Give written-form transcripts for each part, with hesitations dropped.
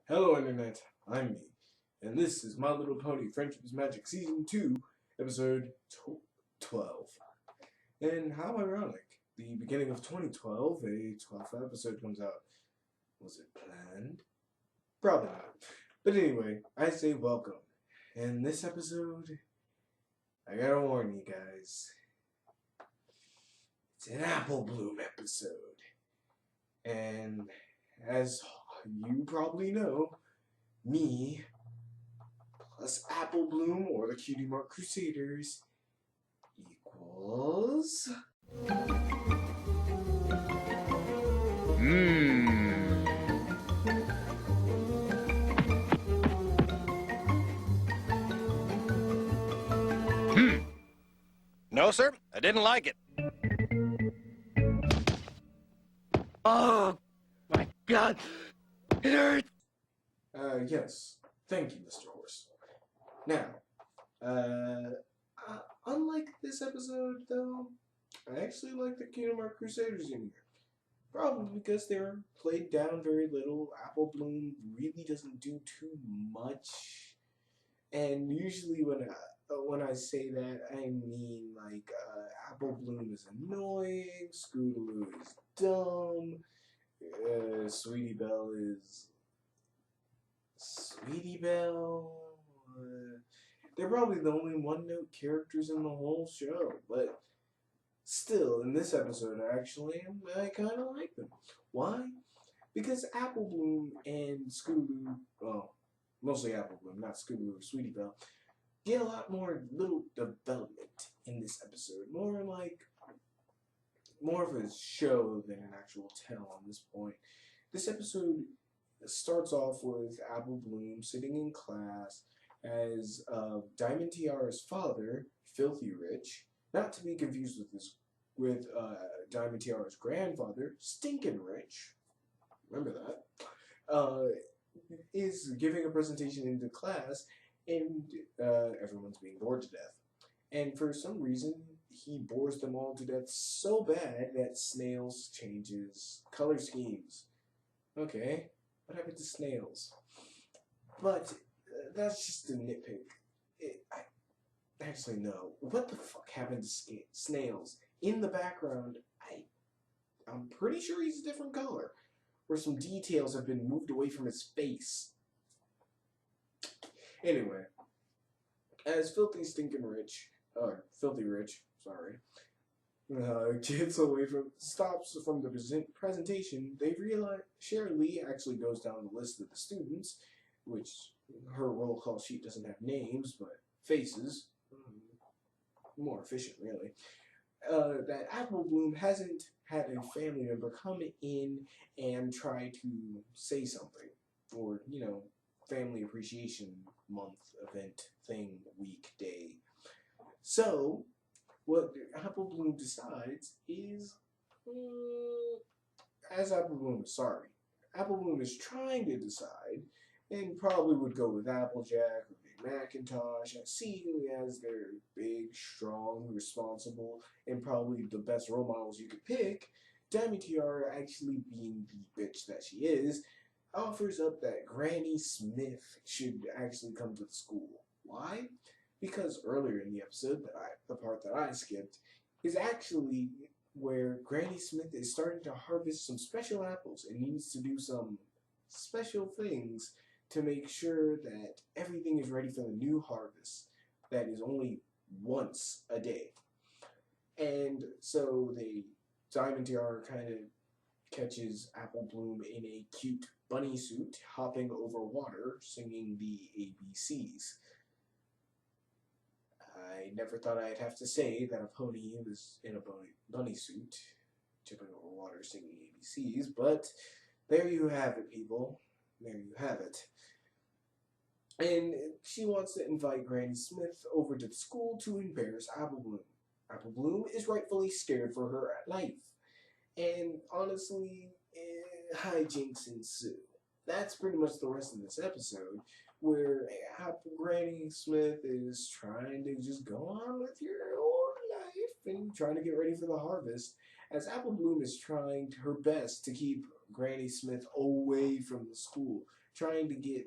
Hello Internet, I'm me, and this is My Little Pony Friendship is Magic Season 2, Episode 12. And how ironic, the beginning of 2012, a 12th episode comes out. Was it planned? Probably not. But anyway, I say welcome. And this episode, I gotta warn you guys, it's an Apple Bloom episode. And as you probably know, me plus Apple Bloom or the Cutie Mark Crusaders equals. No, sir, I didn't like it. Oh, my God. It hurts. Yes. Thank you, Mr. Horse. Now, unlike this episode, though, I actually like the Kingdom Hearts Crusaders in here. Probably because they're played down very little. Apple Bloom really doesn't do too much. And usually when I say that, I mean like Apple Bloom is annoying, Scootaloo is dumb, Sweetie Belle is Sweetie Belle. They're probably the only one-note characters in the whole show, but still, in this episode, actually, I kind of like them. Why? Because Apple Bloom and Scootaloo, well, mostly Apple Bloom, not Scootaloo or Sweetie Belle, get a lot more little development in this episode. More of a show than an actual tell on this point. This episode starts off with Apple Bloom sitting in class as Diamond Tiara's father, Filthy Rich, not to be confused with Diamond Tiara's grandfather, Stinkin' Rich. Remember that. Is giving a presentation into class, and everyone's being bored to death. And for some reason, he bores them all to death so bad that Snails changes color schemes. Okay, what happened to Snails? But that's just a nitpick. Actually, no. What the fuck happened to Snails? In the background, I'm pretty sure he's a different color. Where some details have been moved away from his face. Anyway, as Filthy Rich, sorry, stops from the presentation, they realize Sherry Lee actually goes down the list of the students, which her roll call sheet doesn't have names, but faces. More efficient, really. That Apple Bloom hasn't had a family member come in and try to say something, or family appreciation month event thing week day. So what Apple Bloom decides is, Apple Bloom is trying to decide, and probably would go with Applejack or Big Macintosh, seeing as they're big, strong, responsible, and probably the best role models you could pick. Diamond Tiara, actually being the bitch that she is, offers up that Granny Smith should actually come to the school. Why? Because earlier in the episode, the part that I skipped, is actually where Granny Smith is starting to harvest some special apples and needs to do some special things to make sure that everything is ready for the new harvest that is only once a day. And so Diamond Tiara kind of catches Apple Bloom in a cute bunny suit, hopping over water, singing the ABCs. I never thought I'd have to say that a pony was in a bunny suit, jumping over water, singing ABCs, but there you have it, people. There you have it. And she wants to invite Granny Smith over to the school to embarrass Apple Bloom. Apple Bloom is rightfully scared for her life. And honestly, hijinks ensue. That's pretty much the rest of this episode, where Granny Smith is trying to just go on with your old life and trying to get ready for the harvest, as Apple Bloom is trying her best to keep Granny Smith away from the school. trying to get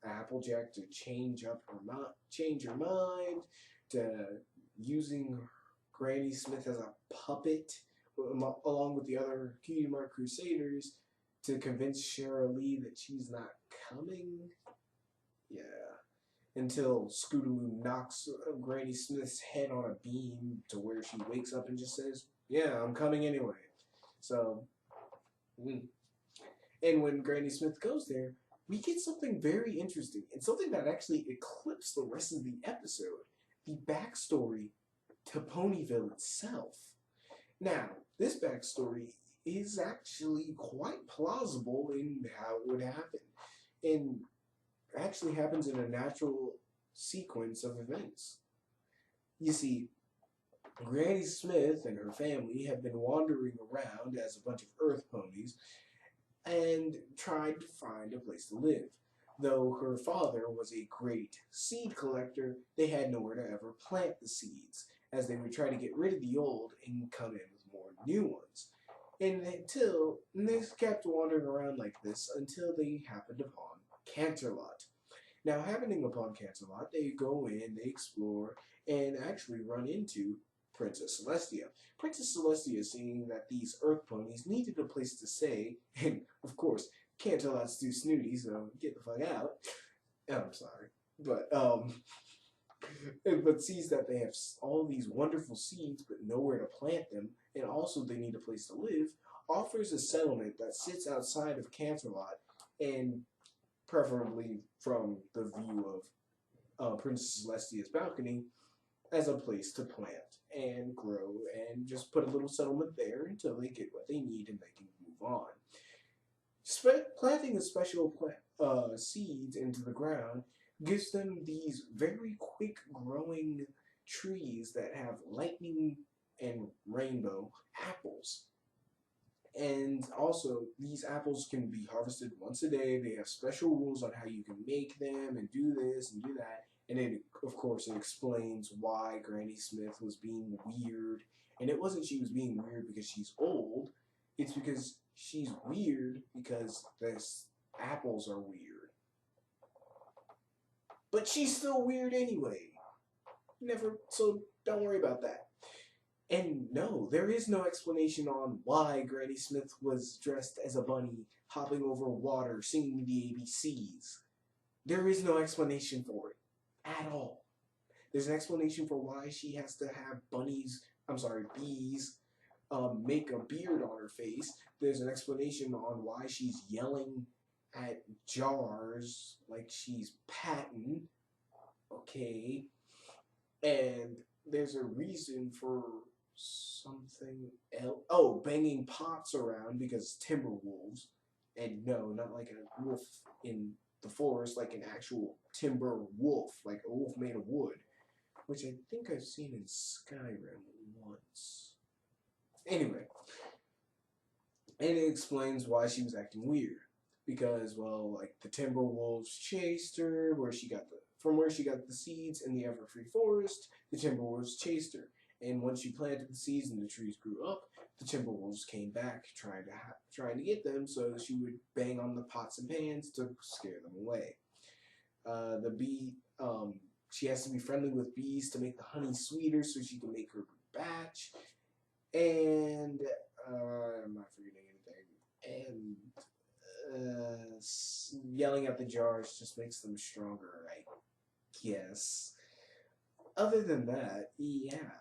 Applejack to change her mind, to using Granny Smith as a puppet, along with the other Cutie Mark Crusaders, to convince Cheryl Lee that she's not coming. Yeah. Until Scootaloo knocks Granny Smith's head on a beam to where she wakes up and just says, "Yeah, I'm coming anyway." So, and when Granny Smith goes there, we get something very interesting and something that actually eclipsed the rest of the episode: the backstory to Ponyville itself. Now, this backstory is actually quite plausible in how it would happen, and actually happens in a natural sequence of events. You see, Granny Smith and her family have been wandering around as a bunch of Earth ponies and tried to find a place to live. Though her father was a great seed collector, they had nowhere to ever plant the seeds, as they would try to get rid of the old and come in with more new ones. And they kept wandering around like this until they happened upon Canterlot. Now, happening upon Canterlot, they go in, they explore, and actually run into Princess Celestia. Princess Celestia, seeing that these Earth ponies needed a place to stay, and of course, Canterlot's too snooty, so get the fuck out. I'm sorry, but but sees that they have all these wonderful seeds, but nowhere to plant them, and also they need a place to live, offers a settlement that sits outside of Canterlot, and preferably from the view of Princess Celestia's balcony, as a place to plant and grow and just put a little settlement there until they get what they need and they can move on. Planting the special seeds into the ground gives them these very quick growing trees that have lightning and rainbow apples. And also, these apples can be harvested once a day. They have special rules on how you can make them and do this and do that. And then, of course, it explains why Granny Smith was being weird. And it wasn't she was being weird because she's old. It's because she's weird because the apples are weird. But she's still weird anyway. So don't worry about that. And no, there is no explanation on why Granny Smith was dressed as a bunny, hopping over water, singing the ABCs. There is no explanation for it at all. There's an explanation for why she has to have bees, make a beard on her face. There's an explanation on why she's yelling at jars like she's Patton. Okay. And there's a reason for something else. Oh, banging pots around because timberwolves. And no, not like a wolf in the forest, like an actual timber wolf, like a wolf made of wood, which I think I've seen in Skyrim once. Anyway, and it explains why she was acting weird. Because, well, like the timber wolves chased her, from where she got the seeds in the Everfree Forest, the Timberwolves chased her. And once she planted the seeds and the trees grew up, the Timberwolves came back trying to get them, so she would bang on the pots and pans to scare them away. She has to be friendly with bees to make the honey sweeter so she can make her batch. And, I'm not forgetting anything. And, yelling at the jars just makes them stronger, I guess. Other than that, yeah.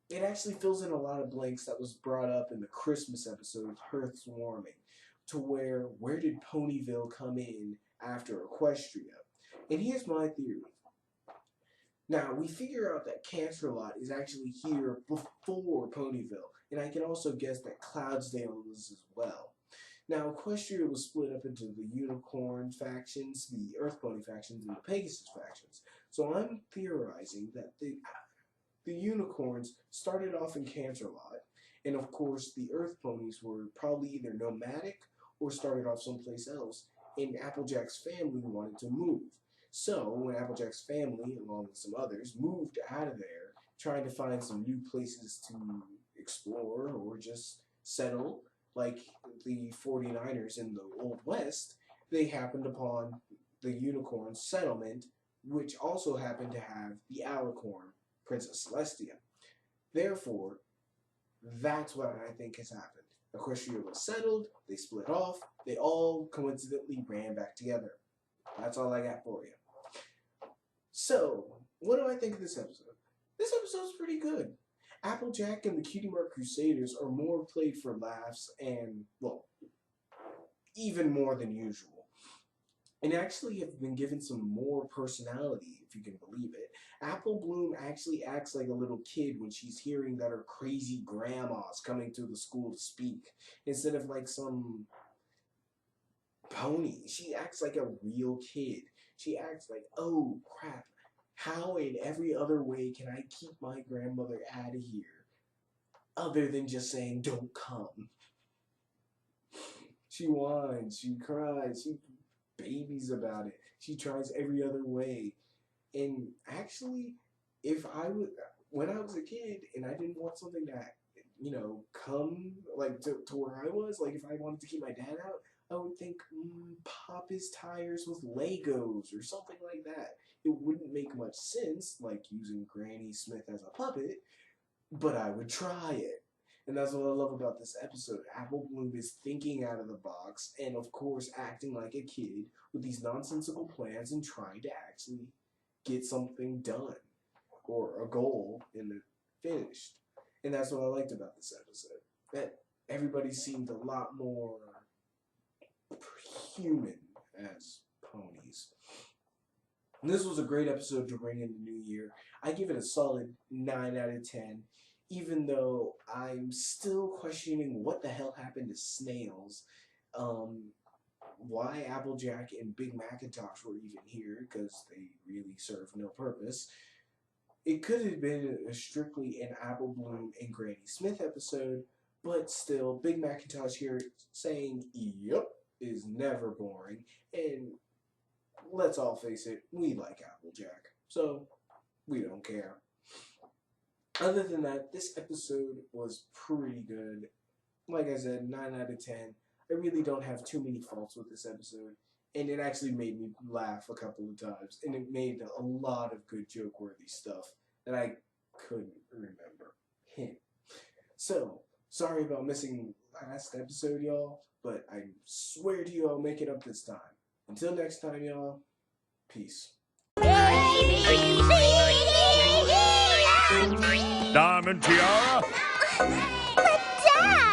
It actually fills in a lot of blanks that was brought up in the Christmas episode, Hearth's Warming, to where did Ponyville come in after Equestria? And here's my theory. Now, we figure out that Canterlot is actually here before Ponyville, and I can also guess that Cloudsdale was as well. Now, Equestria was split up into the Unicorn factions, the Earth Pony factions, and the Pegasus factions. So I'm theorizing that the Unicorns started off in Canterlot, and of course the Earth Ponies were probably either nomadic or started off someplace else, and Applejack's family wanted to move. So when Applejack's family, along with some others, moved out of there, trying to find some new places to explore or just settle, like the 49ers in the Old West, they happened upon the unicorn settlement, which also happened to have the alicorn, Princess Celestia. Therefore, that's what I think has happened. Equestria was settled, they split off, they all coincidentally ran back together. That's all I got for you. So, what do I think of this episode? This episode's pretty good. Applejack and the Cutie Mark Crusaders are more played for laughs and, well, even more than usual. And actually have been given some more personality, if you can believe it. Apple Bloom actually acts like a little kid when she's hearing that her crazy grandma's coming to the school to speak, instead of like some pony. She acts like a real kid. She acts like, oh crap, how in every other way can I keep my grandmother out of here, other than just saying, don't come? She whines, she cries, she babies about it. She tries every other way. And actually, when I was a kid and I didn't want something that, come like to where I was, like if I wanted to keep my dad out, I would think, pop his tires with Legos or something like that. It wouldn't make much sense, like using Granny Smith as a puppet, but I would try it. And that's what I love about this episode. Apple Bloom is thinking out of the box and, of course, acting like a kid with these nonsensical plans and trying to actually get something done or a goal in the finished. And that's what I liked about this episode. That everybody seemed a lot more human as ponies. And this was a great episode to bring in the new year. I give it a solid 9 out of 10. Even though I'm still questioning what the hell happened to snails, why Applejack and Big Macintosh were even here, because they really serve no purpose. It could have been strictly an Apple Bloom and Granny Smith episode, but still, Big Macintosh here saying, yep, is never boring, and let's all face it, we like Applejack, so we don't care. Other than that, this episode was pretty good. Like I said, 9 out of 10. I really don't have too many faults with this episode. And it actually made me laugh a couple of times. And it made a lot of good joke-worthy stuff that I couldn't remember. So, sorry about missing last episode, y'all. But I swear to you I'll make it up this time. Until next time, y'all. Peace. Diamond Tiara? But Dad!